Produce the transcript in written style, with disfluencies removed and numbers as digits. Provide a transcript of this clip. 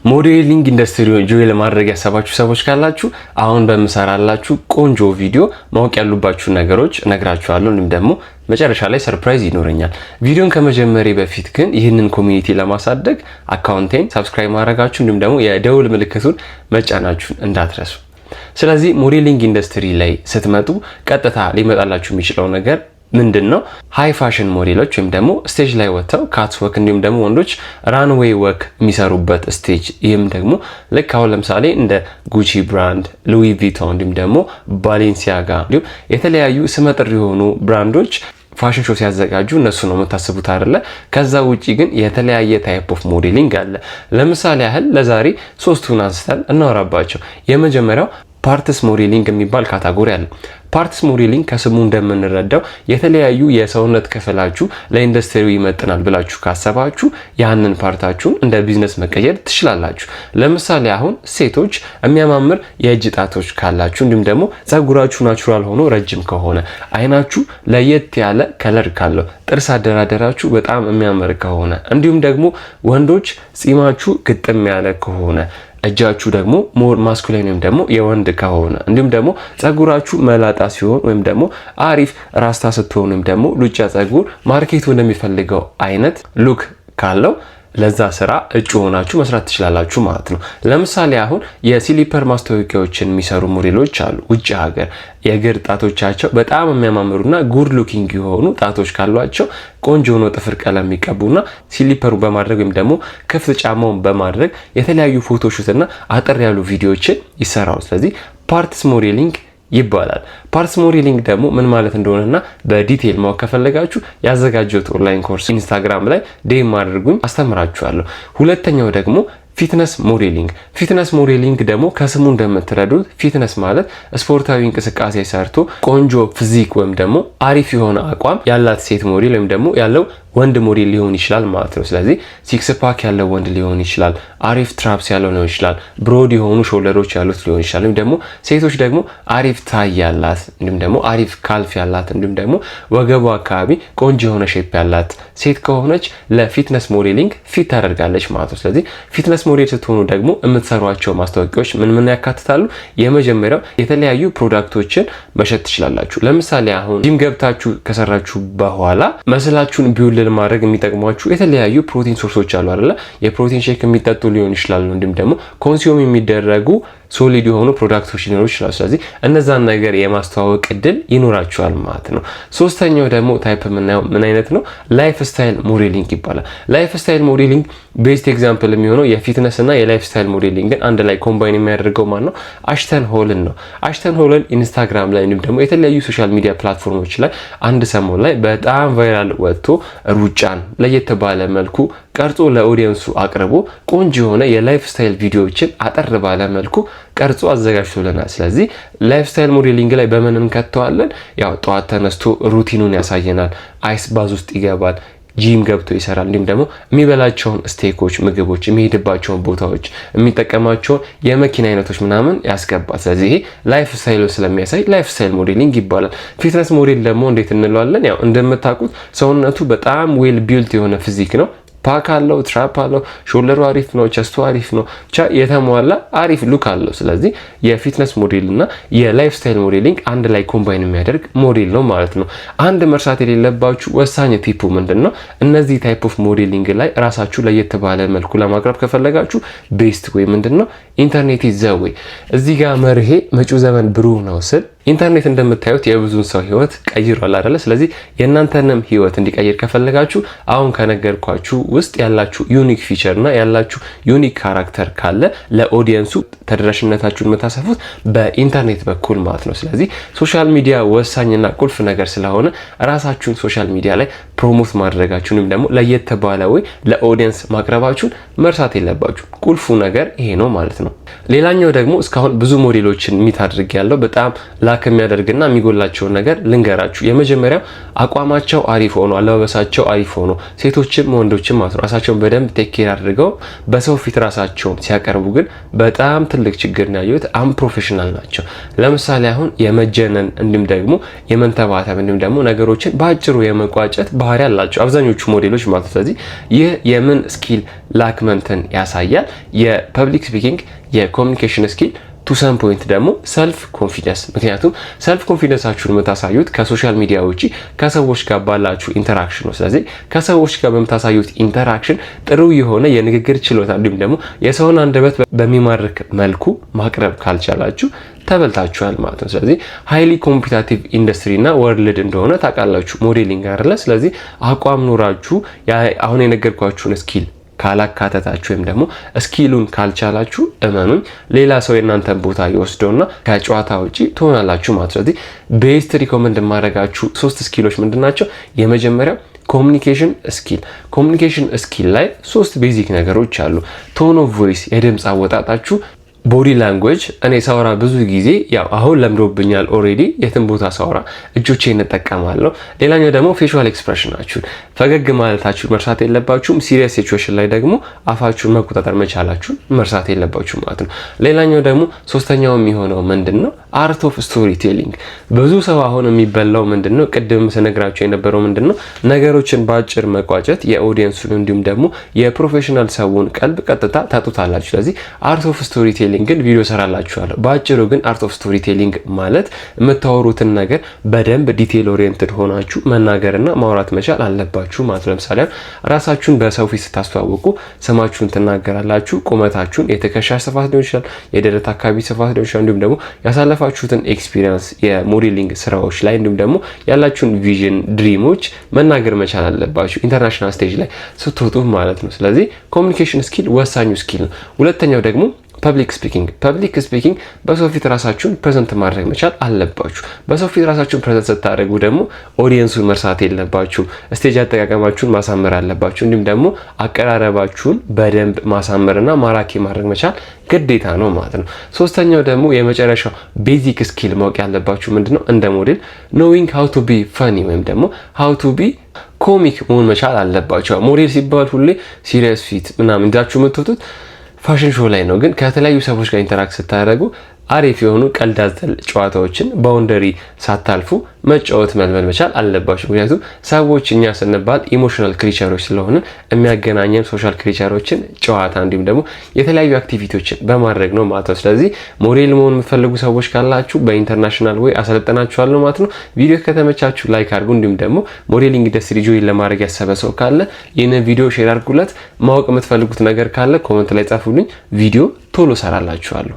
ሞዴሊንግ ኢንዱስትሪውን ጆይ ለማድረግ ያሰባችሁ ሰዎች ካላችሁ አሁን በመሰራላችሁ ቆንጆ ቪዲዮ ማወቅ ያሉባችሁ ነገሮች ነግራችኋለሁ። እንዲሁም ደግሞ መጨረሻ ላይ ሰርፕራይዝ ይኖረኛል። ቪዲዮን ከመጀመሪያ በፊት ግን ይህንን ኮሚኒቲ ለማሳደግ አካውንቴን ሰብስክራይብ ማድረጋችሁ እንዲሁም ደግሞ የደውል ምልክቱን መጫናችሁን እንዳትረሱ። ስለዚህ ሞዴሊንግ ኢንዱስትሪ ላይ ስትመጡ ቀጥታ ሊመጣላችሁ የሚችለው ነገር ምንድነው? ሃይ ፋሽን ሞዴሎች ወይም ደግሞ ስቴጅ ላይ ወጥተው ካት ወክ እንዲሁም ደግሞ ወንዶች ራንዌይ ወክ የሚሰሩበት ስቴጅ። ይህም ደግሞ ልክ አሁን ለምሳሌ እንደ ጉቺ ብራንድ፣ ሉዊ ቪቶን እንዲሁም ደግሞ ባሌንሲያጋ እንዲሁም የተለያዩ ስመጥር የሆኑ ብራንዶች ፋሽን ሾው ሲያዘጋጁ እነሱ ነው የምታስቡት አይደለ? ከዛ ውጪ ግን የተለያየ ታይፕ ኦፍ ሞዴሊንግ አለ። ለምሳሌ ያህል ለዛሬ ሶስቱን አንስተን እናወራባቸው። የመጀመሪያው ፓርትስ ሞዴሊንግ የሚባል ካታጎሪ አለ። ፓርትስ ሞዴሊንግ ከስሙ እንደምንረዳው የተለያዩ የሰውነት ክፍላችሁ ለኢንዱስትሪው ይመጥናል ብላችሁ ካሰባችሁ ያንን ፓርታችሁን እንደ ቢዝነስ መቀየር ትችላላችሁ። ለምሳሌ አሁን ሴቶች የሚያማምር የእጅ ጣቶች ካላችሁ እንዲሁም ደግሞ ጸጉራችሁ ናቹራል ሆኖ ረጅም ከሆነ፣ አይናችሁ ለየት ያለ ከለር ካለው፣ ጥርስ አደራደራችሁ በጣም የሚያምር ከሆነ እንዲሁም ደግሞ ወንዶች ጺማችሁ ግጥም ያለ ከሆነ፣ እጃችሁ ደግሞ ሞር ማስኩላይን ወይም ደግሞ የወንድ ከሆነ እንዲሁም ደግሞ ጸጉራችሁ መላጣ ሲሆን ወይም ደግሞ አሪፍ ራስታ ስትሆን ወይም ደግሞ ሉጫ ጸጉር ማርኬቱ እንደሚፈልገው አይነት ሉክ ካለው ለዛ ስራ እጩ ሆናችሁ መስራት ትችላላችሁ ማለት ነው። ለምሳሌ አሁን የሲሊፐር ማስታወቂያዎችን የሚሰሩ ሞዴሎች አሉ ውጭ ሀገር። የእግር ጣቶቻቸው በጣም የሚያማምሩና ጉድ ሉኪንግ የሆኑ ጣቶች ካሏቸው ቆንጆ ሆኖ ጥፍር ቀለም የሚቀቡና ሲሊፐሩ በማድረግ ወይም ደግሞ ክፍት ጫማውን በማድረግ የተለያዩ ፎቶሹትና አጠር ያሉ ቪዲዮዎችን ይሰራሉ። ስለዚህ ፓርትስ ሞዴሊንግ ይባላል። ፓርትስ ሞዴሊንግ ደግሞ ምን ማለት እንደሆነና በዲቴል ማወቅ ከፈለጋችሁ ያዘጋጀሁት ኦንላይን ኮርስ ኢንስታግራም ላይ ዴም አድርጉኝ አስተምራችኋለሁ። ሁለተኛው ደግሞ ፊትነስ ሞዴሊንግ። ፊትነስ ሞዴሊንግ ደግሞ ከስሙ እንደምትረዱት ፊትነስ ማለት ስፖርታዊ እንቅስቃሴ ሰርቶ ቆንጆ ፊዚክ ወይም ደግሞ አሪፍ የሆነ አቋም ያላት ሴት ሞዴል ወይም ደግሞ ያለው ወንድ ሞዴል ሊሆን ይችላል ማለት ነው። ስለዚህ ሲክስ ፓክ ያለው ወንድ ሊሆን ይችላል፣ አሪፍ ትራፕስ ያለው ሊሆን ይችላል፣ ብሮድ የሆኑ ሾልደሮች ያሉት ሊሆን ይችላል። እንዲሁም ደግሞ ሴቶች ደግሞ አሪፍ ታይ ያላት እንዲሁም ደግሞ አሪፍ ካልፍ ያላት እንዲሁም ደግሞ ወገቧ አካባቢ ቆንጆ የሆነ ሼፕ ያላት ሴት ከሆነች ለፊትነስ ሞዴሊንግ ፊት ታደርጋለች ማለት ነው። ስለዚህ ፊትነስ ሞዴል ስትሆኑ ደግሞ የምትሰሯቸው ማስታወቂያዎች ምን ያካትታሉ? የመጀመሪያው የተለያዩ ፕሮዳክቶችን መሸጥ ትችላላችሁ። ለምሳሌ አሁን ጂም ገብታችሁ ከሰራችሁ በኋላ መስላችሁን ቢውል ማድረግ የሚጠቅሟችሁ የተለያዩ ፕሮቲን ሶርሶች አሉ አይደለ? የፕሮቲን ሼክ የሚጠጡ ሊሆን ይችላል እንዲሁም ደግሞ ኮንሱም የሚደረጉ ሶሊድ የሆኑ ፕሮዳክቶች ሊኖሩ ይችላሉ። ስለዚህ እነዛን ነገር የማስተዋወቅ እድል ይኖራችኋል ማለት ነው። ሶስተኛው ደግሞ ታይፕ የምናየው ምን አይነት ነው? ላይፍ ስታይል ሞዴሊንግ ይባላል። ላይፍ ስታይል ሞዴሊንግ ቤስት ኤግዛምፕል የሚሆነው የፊትነስ እና የላይፍ ስታይል ሞዴሊንግን አንድ ላይ ኮምባይን የሚያደርገው ማን ነው? አሽተን ሆልን ነው። አሽተን ሆልን ኢንስታግራም ላይ እንዲሁም ደግሞ የተለያዩ ሶሻል ሚዲያ ፕላትፎርሞች ላይ አንድ ሰሞን ላይ በጣም ቫይራል ወጥቶ ሩጫን ለየት ባለ መልኩ ቀርጾ ለኦዲየንሱ አቅርቦ ቆንጆ የሆነ የላይፍ ስታይል ቪዲዮዎችን አጠር ባለ መልኩ ቀርጾ አዘጋጅቶልናል። ስለዚህ ላይፍ ስታይል ሞዴሊንግ ላይ በምን እንከተዋለን? ያው ጠዋት ተነስቶ ሩቲኑን ያሳየናል፣ አይስ ባዝ ውስጥ ይገባል፣ ጂም ገብቶ ይሰራል፣ እንዲሁም ደግሞ የሚበላቸውን ስቴኮች፣ ምግቦች፣ የሚሄድባቸውን ቦታዎች፣ የሚጠቀማቸውን የመኪና አይነቶች ምናምን ያስገባል። ስለዚህ ይሄ ላይፍ ስታይል ስለሚያሳይ ላይፍ ስታይል ሞዴሊንግ ይባላል። ፊትነስ ሞዴል ደግሞ እንዴት እንለዋለን? ያው እንደምታውቁት ሰውነቱ በጣም ዌል ቢልት የሆነ ፊዚክ ነው። ፓክ አለው፣ ትራፕ አለው፣ ሾልደሩ አሪፍ ነው፣ ቸስቱ አሪፍ ነው፣ ብቻ የተሟላ አሪፍ ሉክ አለው። ስለዚህ የፊትነስ ሞዴል እና የላይፍ ስታይል ሞዴሊንግ አንድ ላይ ኮምባይን የሚያደርግ ሞዴል ነው ማለት ነው። አንድ መርሳት የሌለባችሁ ወሳኝ ቲፑ ምንድነው? እነዚህ ታይፕ ኦፍ ሞዴሊንግ ላይ ራሳችሁ ለየት ባለ መልኩ ለማቅረብ ከፈለጋችሁ ቤስት ወይ ምንድነው? ኢንተርኔት ኢዝ ዘ ዌይ። እዚህ ጋር መርሄ መጪው ዘመን ብሩህ ነው ስል ኢንተርኔት እንደምታዩት የብዙን ሰው ህይወት ቀይሯል አይደለ? ስለዚህ የእናንተንም ህይወት እንዲቀይር ከፈለጋችሁ አሁን ከነገርኳችሁ ውስጥ ያላችሁ ዩኒክ ፊቸር እና ያላችሁ ዩኒክ ካራክተር ካለ ለኦዲየንሱ ተደራሽነታችሁን የምታሰፉት በኢንተርኔት በኩል ማለት ነው። ስለዚህ ሶሻል ሚዲያ ወሳኝና ቁልፍ ነገር ስለሆነ ራሳችሁን ሶሻል ሚዲያ ላይ ፕሮሞት ማድረጋችሁን ወይም ደግሞ ለየት ባለ ወይ ለኦዲየንስ ማቅረባችሁን መርሳት የለባችሁ። ቁልፉ ነገር ይሄ ነው ማለት ነው። ሌላኛው ደግሞ እስካሁን ብዙ ሞዴሎችን ሚት አድርጌ ያለው በጣም ላክ የሚያደርግና የሚጎላቸውን ነገር ልንገራችሁ። የመጀመሪያው አቋማቸው አሪፍ ሆኖ አለባበሳቸው አሪፍ ሆኖ ሴቶችም ወንዶችም ራሳቸውን በደንብ ቴክ ኬር አድርገው በሰው ፊት ራሳቸውን ሲያቀርቡ ግን በጣም ትልቅ ችግር ነው ያዩት። አንፕሮፌሽናል ናቸው። ለምሳሌ አሁን የመጀነን እንዲሁም ደግሞ የመንተባተብ እንዲሁም ደግሞ ነገሮችን በአጭሩ የመቋጨት ባህሪ አላቸው አብዛኞቹ ሞዴሎች ማለት። ስለዚህ ይህ የምን ስኪል ላክመንትን ያሳያል? የፐብሊክ ስፒኪንግ፣ የኮሚኒኬሽን ስኪል ቱ ሰም ፖይንት ደግሞ ሰልፍ ኮንፊደንስ። ምክንያቱም ሰልፍ ኮንፊደንሳችሁን የምታሳዩት ከሶሻል ሚዲያ ውጪ ከሰዎች ጋር ባላችሁ ኢንተራክሽን ነው። ስለዚህ ከሰዎች ጋር በምታሳዩት ኢንተራክሽን ጥሩ የሆነ የንግግር ችሎታ እንዲሁም ደግሞ የሰውን አንደበት በሚማርክ መልኩ ማቅረብ ካልቻላችሁ ተበልታችኋል ማለት ነው። ስለዚህ ሃይሊ ኮምፒቲቲቭ ኢንዱስትሪና ወርልድ እንደሆነ ታውቃላችሁ ሞዴሊንግ አይደለ? ስለዚህ አቋም ኖራችሁ አሁን የነገርኳችሁን ስኪል ካላካተታችሁ ወይም ደግሞ ስኪሉን ካልቻላችሁ እመኑኝ ሌላ ሰው የእናንተን ቦታ ይወስደውና ከጨዋታ ውጪ ትሆናላችሁ ማለት ነው። ስለዚህ ቤስት ሪኮመንድ የማደርጋችሁ 3 ስኪሎች ምንድናቸው? የመጀመሪያው ኮሚኒኬሽን ስኪል። ኮሚኒኬሽን ስኪል ላይ 3 ቤዚክ ነገሮች አሉ። ቶን ኦፍ ቮይስ፣ የድምፅ አወጣጣችሁ፣ ቦዲ ላንጉዌጅ። እኔ ሳወራ ብዙ ጊዜ ያው አሁን ለምዶብኛል ኦሬዲ የትም ቦታ ሳወራ እጆቼን እንጠቀማለሁ። ሌላኛው ደግሞ ፌሻል ኤክስፕሬሽናችሁን ፈገግ ማለታችሁን መርሳት የለባችሁም። ሲሪየስ ሲቹዌሽን ላይ ደግሞ አፋችሁን መቆጣጠር መቻላችሁን መርሳት የለባችሁም ማለት ነው። ሌላኛው ደግሞ ሶስተኛው የሚሆነው ምንድነው? አርት ኦፍ ስቶሪ ቴሊንግ። ብዙ ሰው አሁን የሚበላው ምንድነው? ቅድም ስነግራችሁ የነበረው ምንድነው? ነገሮችን በአጭር መቋጨት የኦዲየንሱን እንዲሁም ደግሞ የፕሮፌሽናል ሰውን ቀልብ ቀጥታ ታጡታላችሁ። ስለዚህ አርት ኦፍ ስቶሪ ቴሊንግ ግን ቪዲዮ ሰራላችኋለሁ። ባጭሩ ግን አርት ኦፍ ስቶሪ ቴሊንግ ማለት የምታወሩትን ነገር በደንብ ዲቴል ኦሪየንትድ ሆናችሁ መናገርና ማውራት መቻል አለባችሁ ማለት ነው። ለምሳሌ ራሳችሁን በሰው ፊት ስታስተዋውቁ ስማችሁን ትናገራላችሁ፣ ቁመታችሁን፣ የትከሻ ስፋት ሊሆን ይችላል፣ የደረት አካባቢ ስፋት ሊሆን ይችላል፣ እንዲሁም ደግሞ ያሳለፋችሁትን ኤክስፒሪየንስ የሞዴሊንግ ስራዎች ላይ እንዲሁም ደግሞ ያላችሁን ቪዥን ድሪሞች መናገር መቻል አለባችሁ ኢንተርናሽናል ስቴጅ ላይ ስትወጡ ማለት ነው። ስለዚህ ኮሚኒኬሽን ስኪል ወሳኙ ስኪል ነው። ሁለተኛው ደግሞ ፐብሊክ ስፒኪንግ። ፐብሊክ ስፒኪንግ በሰው ፊት ራሳችሁን ፕሬዘንት ማድረግ መቻል አለባችሁ። በሰው ፊት ራሳችሁን ፕሬዘንት ስታደርጉ ደግሞ ኦዲየንሱን መርሳት የለባችሁ። ስቴጅ አጠቃቀማችሁን ማሳመር አለባችሁ። እንዲሁም ደግሞ አቀራረባችሁን በደንብ ማሳመርና ማራኪ ማድረግ መቻል ግዴታ ነው ማለት ነው። ሶስተኛው ደግሞ የመጨረሻው ቤዚክ ስኪል ማወቅ ያለባችሁ ምንድነው? እንደ ሞዴል ኖዊንግ ሃው ቱ ቢ ፈኒ ወይም ደግሞ ሃው ቱ ቢ ኮሚክ መሆን መቻል አለባችሁ። ሞዴል ሲባል ሁሌ ሲሪየስ ፊት ምናምን እንዳችሁ የምትወጡት ፋሽን ሾው ላይ ነው። ግን ከተለያዩ ሰዎች ጋር ኢንተራክት ስታደርጉ አሪፍ የሆኑ ቀልድ አዘል ጨዋታዎችን ባውንደሪ ሳታልፉ መጫወት መልመድ መቻል አለባችሁ። ምክንያቱም ሰዎች እኛ ስንባል ኢሞሽናል ክሪቸሮች ስለሆነ የሚያገናኘን ሶሻል ክሪቸሮችን ጨዋታ እንዲሁም ደግሞ የተለያዩ አክቲቪቲዎችን በማድረግ ነው ማለት ነው። ስለዚህ ሞዴል መሆን የምትፈልጉ ሰዎች ካላችሁ በኢንተርናሽናል ወይ አሰለጠናችኋለሁ ማለት ነው። ቪዲዮ ከተመቻችሁ ላይክ አድርጉ። እንዲሁም ደግሞ ሞዴሊንግ ኢንዱስትሪ ጆይን ለማድረግ ያሰበ ሰው ካለ ይህንን ቪዲዮ ሼር አድርጉለት። ማወቅ የምትፈልጉት ነገር ካለ ኮመንት ላይ ጻፉልኝ። ቪዲዮ ቶሎ ሰራላችኋለሁ።